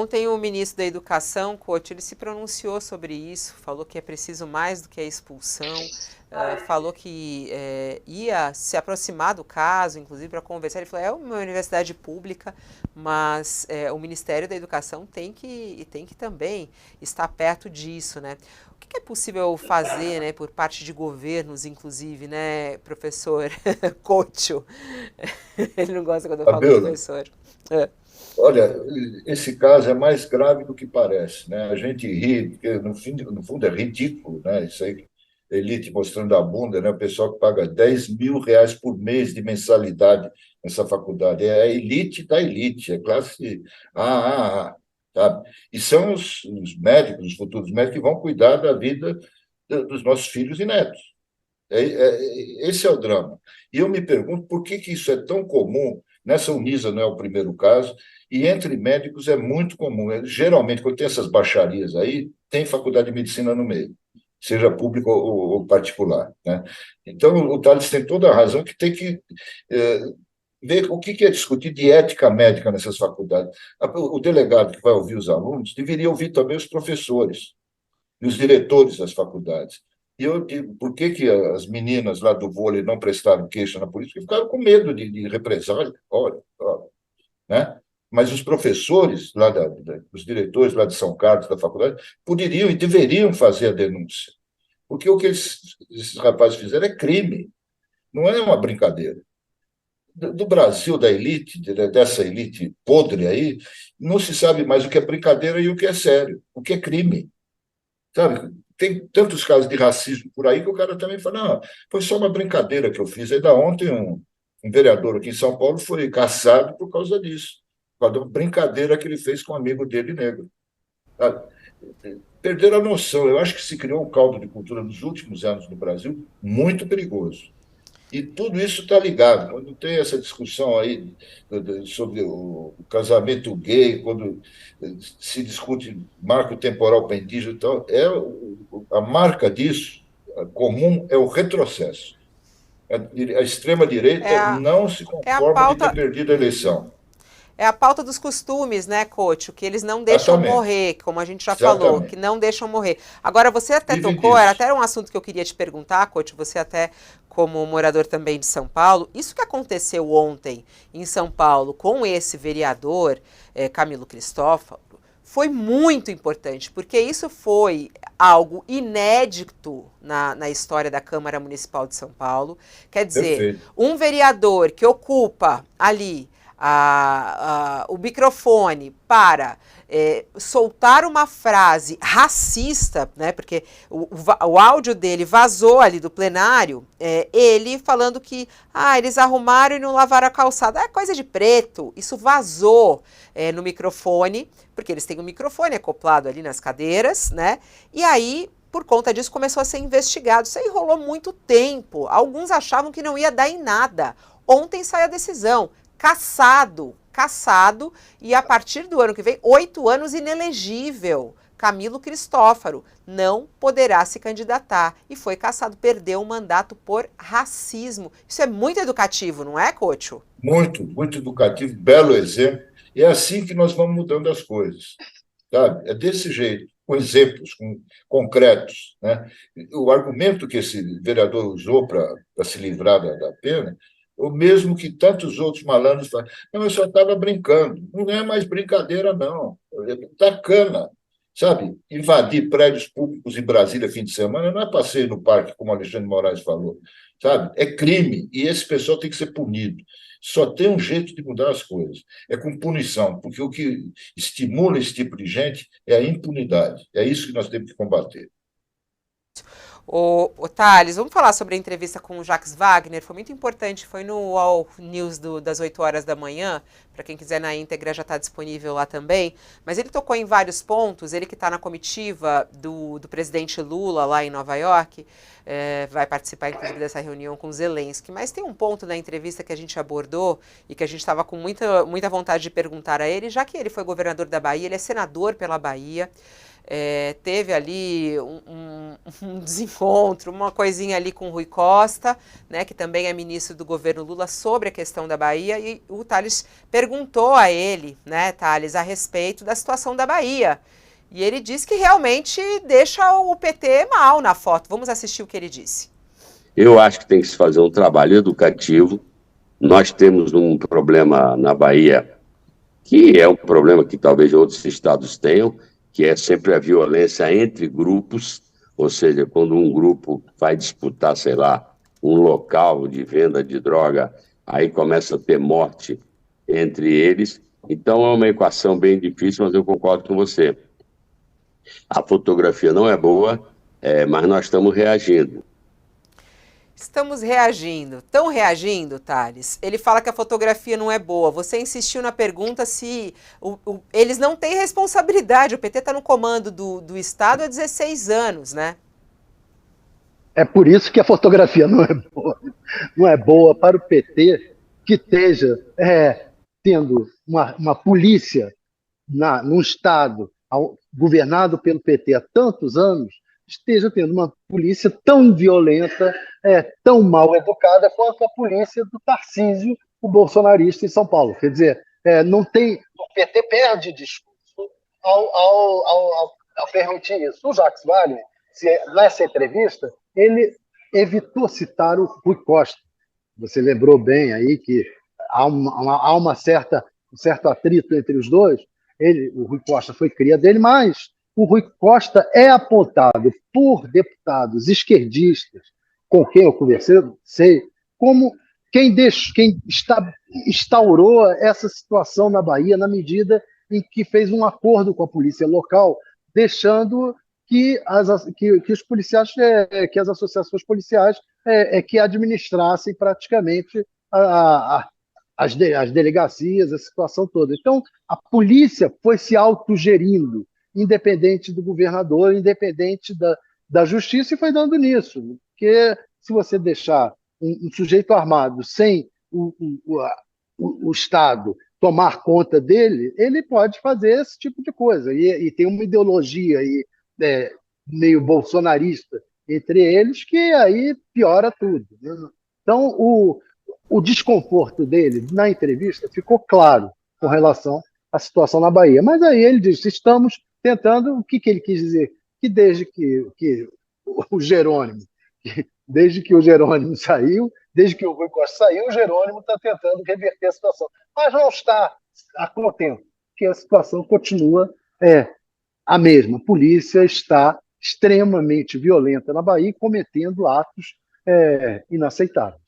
Ontem o ministro da Educação, Couto, ele se pronunciou sobre isso, falou que é preciso mais do que a expulsão, falou que ia se aproximar do caso, inclusive para conversar. Ele falou, é uma universidade pública, mas o Ministério da Educação tem que também estar perto disso, né? O que é possível fazer, né, por parte de governos, inclusive, né, professor Couto? Ele não gosta quando eu falo Fabiola, professor. É. olha, esse caso é mais grave do que parece, né? A gente ri, porque no fundo é ridículo, né? Isso aí, elite mostrando a bunda, né? O pessoal que paga R$ 10.000 por mês de mensalidade nessa faculdade. É a elite da elite, é classe A, sabe? E são os médicos, os futuros médicos, que vão cuidar da vida dos nossos filhos e netos. Esse é o drama. E eu me pergunto por que que isso é tão comum. Nessa Unisa não é o primeiro caso, e entre médicos é muito comum. Geralmente, quando tem essas baixarias aí, tem faculdade de medicina no meio, seja público ou particular, né? Então, o Thales tem toda a razão que tem que eh, ver o que que é discutir de ética médica nessas faculdades. O delegado que vai ouvir os alunos deveria ouvir também os professores e os diretores das faculdades. E eu digo, por que que as meninas lá do vôlei não prestaram queixa na polícia? Porque ficaram com medo de represália, olha, né? Mas os professores, os diretores lá de São Carlos, da faculdade, poderiam e deveriam fazer a denúncia. Porque o que esses rapazes fizeram é crime, não é uma brincadeira. Do Brasil, da elite, dessa elite podre aí, não se sabe mais o que é brincadeira e o que é sério, o que é crime. Sabe? Tem tantos casos de racismo por aí que o cara também fala, não, foi só uma brincadeira que eu fiz. Ainda ontem um vereador aqui em São Paulo foi caçado por causa disso, por causa de uma brincadeira que ele fez com um amigo dele negro. Sabe? Perderam a noção. Eu acho que se criou um caldo de cultura nos últimos anos no Brasil muito perigoso. E tudo isso está ligado. Quando tem essa discussão aí sobre o casamento gay, quando se discute marco temporal para indígena e tal, a marca disso, a comum, é o retrocesso. A É extrema-direita a, não se é a conforma de ter pauta. perdido a eleição. É a pauta dos costumes, né, Coach? Que eles não deixam Exatamente. morrer, como a gente já falou, que Exatamente. não deixam morrer. Agora, você até Vive tocou, era disso. até um assunto que eu queria te perguntar, Coach, você até como morador também de São Paulo, isso que aconteceu ontem em São Paulo com esse vereador, Camilo Cristófalo, foi muito importante, porque isso foi algo inédito na história da Câmara Municipal de São Paulo. Quer dizer, Perfeito. um vereador que ocupa ali o microfone para soltar uma frase racista, né, porque o áudio dele vazou ali do plenário, ele falando que eles arrumaram e não lavaram a calçada. É coisa de preto. Isso vazou no microfone, porque eles têm um microfone acoplado ali nas cadeiras, né? E aí, por conta disso, começou a ser investigado. Isso aí rolou muito tempo. Alguns achavam que não ia dar em nada. Ontem sai a decisão. Cassado, e a partir do ano que vem, 8 anos inelegível. Camilo Cristófaro não poderá se candidatar e foi cassado, perdeu o mandato por racismo. Isso é muito educativo, não é, Cocho? Muito, muito educativo, belo exemplo. E é assim que nós vamos mudando as coisas. Sabe? É desse jeito, com exemplos concretos, né? O argumento que esse vereador usou para se livrar da pena, o mesmo que tantos outros malandros falam. Não, eu só estava brincando. Não é mais brincadeira, não. Está cana. Sabe? Invadir prédios públicos em Brasília fim de semana não é passeio no parque, como o Alexandre de Moraes falou. Sabe? É crime e esse pessoal tem que ser punido. Só tem um jeito de mudar as coisas, é com punição, porque o que estimula esse tipo de gente é a impunidade. É isso que nós temos que combater. O Thales, vamos falar sobre a entrevista com o Jacques Wagner. Foi muito importante, foi no All News das 8 horas da manhã. Para quem quiser na íntegra, já está disponível lá também. Mas ele tocou em vários pontos. Ele que está na comitiva do presidente Lula lá em Nova York, vai participar inclusive dessa reunião com Zelensky. Mas tem um ponto na entrevista que a gente abordou e que a gente estava com muita vontade de perguntar a ele, já que ele foi governador da Bahia, ele é senador pela Bahia. teve ali um desencontro, uma coisinha ali com o Rui Costa, né, que também é ministro do governo Lula, sobre a questão da Bahia, e o Tales perguntou a ele, né, Tales, a respeito da situação da Bahia. E ele disse que realmente deixa o PT mal na foto. Vamos assistir o que ele disse. Eu acho que tem que se fazer um trabalho educativo. Nós temos um problema na Bahia, que é um problema que talvez outros estados tenham, que é sempre a violência entre grupos, ou seja, quando um grupo vai disputar, sei lá, um local de venda de droga, aí começa a ter morte entre eles. Então é uma equação bem difícil, mas eu concordo com você. A fotografia não é boa, mas nós estamos reagindo. Estamos reagindo. Estão reagindo, Thales? Ele fala que a fotografia não é boa. Você insistiu na pergunta se eles não têm responsabilidade. O PT está no comando do Estado há 16 anos, né? É por isso que a fotografia não é boa. Não é boa para o PT que esteja tendo uma polícia num Estado governado pelo PT há tantos anos, esteja tendo uma polícia tão violenta, tão mal educada quanto a polícia do Tarcísio, o bolsonarista em São Paulo. Quer dizer, não tem, o PT perde discurso ao permitir isso. O Jacques Wagner, nessa entrevista, ele evitou citar o Rui Costa. Você lembrou bem aí que há um certo atrito entre os dois. O Rui Costa foi cria dele, mas o Rui Costa é apontado por deputados esquerdistas, com quem eu conversei, como quem instaurou essa situação na Bahia, na medida em que fez um acordo com a polícia local, deixando que os policiais, que as associações policiais que administrassem praticamente as delegacias, a situação toda. Então, a polícia foi se autogerindo, independente do governador, independente da justiça, e foi dando nisso. Porque se você deixar um sujeito armado sem o Estado tomar conta dele, ele pode fazer esse tipo de coisa. E tem uma ideologia aí, meio bolsonarista entre eles, que aí piora tudo. Né? Então, o desconforto dele na entrevista ficou claro com relação à situação na Bahia. Mas aí ele disse, estamos tentando, o que ele quis dizer? Que desde que o Jerônimo, saiu, desde que o Rui Costa saiu, o Jerônimo está tentando reverter a situação. Mas não está a contento, porque a situação continua a mesma. A polícia está extremamente violenta na Bahia, cometendo atos inaceitáveis.